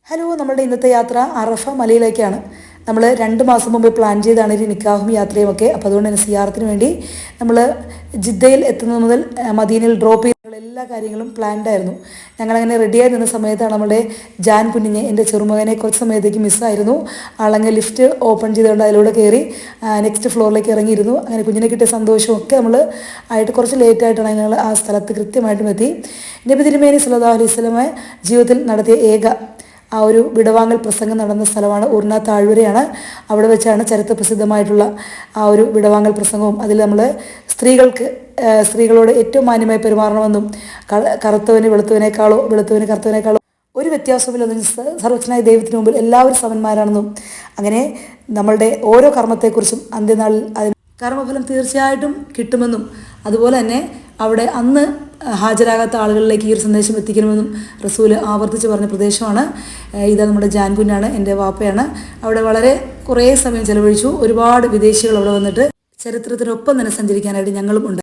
Hello, നമ്മളുടെ ഇന്നത്തെ യാത്ര അറഫ മലയിലേക്കാണ്. നമ്മൾ 2 മാസം മുമ്പ് പ്ലാൻ ചെയ്താണ് ഒരു നിക്കാഹും യാത്രയും ഒക്കെ. അപ്പോൾ അതുകൊണ്ട് തന്നെ സിയാറത്തിന് വേണ്ടി നമ്മൾ ജിദ്ദയിൽ എത്തുന്നത് മുതൽ മദീനയിൽ ഡ്രോപ്പ് ചെയ്യുന്ന എല്ലാ കാര്യങ്ങളും പ്ലാൻഡ് ആയിരുന്നു. ഞങ്ങളങ്ങനെ റെഡിയായി നിന്ന സമയത്താണ് നമ്മുടെ ജാൻ കുഞ്ഞിനെ, എൻ്റെ ചെറുമകനെ കുറച്ച് സമയത്തേക്ക് മിസ്സായിരുന്നു. ആളങ്ങ് ലിഫ്റ്റ് ഓപ്പൺ ചെയ്തുകൊണ്ട് അതിലൂടെ കയറി നെക്സ്റ്റ് ഫ്ലോറിലേക്ക് ഇറങ്ങിയിരുന്നു. അങ്ങനെ കുഞ്ഞിനെ കിട്ടിയ സന്തോഷമൊക്കെ നമ്മൾ ആയിട്ട് കുറച്ച് ലേറ്റായിട്ടാണ് ഞങ്ങൾ ആ സ്ഥലത്ത് കൃത്യമായിട്ടും എത്തി. നബി തിരുമേനി സല്ലല്ലാഹു അലൈഹി വസല്ലമ ജീവിതത്തിൽ നടത്തിയ ഏക ആ ഒരു വിടവാങ്ങൽ പ്രസംഗം നടന്ന സ്ഥലമാണ് ഉർണ താഴ്വരയാണ്. അവിടെ വെച്ചാണ് ചരിത്ര പ്രസിദ്ധമായിട്ടുള്ള ആ ഒരു വിടവാങ്ങൽ പ്രസംഗവും അതിൽ നമ്മൾ സ്ത്രീകളോട് ഏറ്റവും മാന്യമായി പെരുമാറണമെന്നും കറുത്തവന് വെളുത്തവനേക്കാളോ വെളുത്തവന് കറുത്തവനേക്കാളോ ഒരു വ്യത്യാസമില്ലെന്നും സർവ്വജ്ഞനായ ദൈവത്തിന് മുമ്പിൽ എല്ലാവരും സമന്മാരാണെന്നും അങ്ങനെ നമ്മളുടെ ഓരോ കർമ്മത്തെക്കുറിച്ചും അന്ത്യനാളിൽ അതിന് കർമ്മഫലം തീർച്ചയായിട്ടും കിട്ടുമെന്നും അതുപോലെ തന്നെ അവിടെ അന്ന് ഹാജരാകാത്ത ആളുകളിലേക്ക് ഈ ഒരു സന്ദേശം എത്തിക്കണമെന്നും റസൂല് ആവർത്തിച്ച് പറഞ്ഞ പ്രദേശമാണ്. ഇത് നമ്മുടെ ജാൻ കുഞ്ഞാണ്, എൻ്റെ വാപ്പയാണ്. അവിടെ വളരെ കുറേ സമയം ചെലവഴിച്ചു. ഒരുപാട് വിദേശികൾ അവിടെ വന്നിട്ട് ചരിത്രത്തിനൊപ്പം തന്നെ സഞ്ചരിക്കാനായിട്ട് ഞങ്ങളും ഉണ്ട്.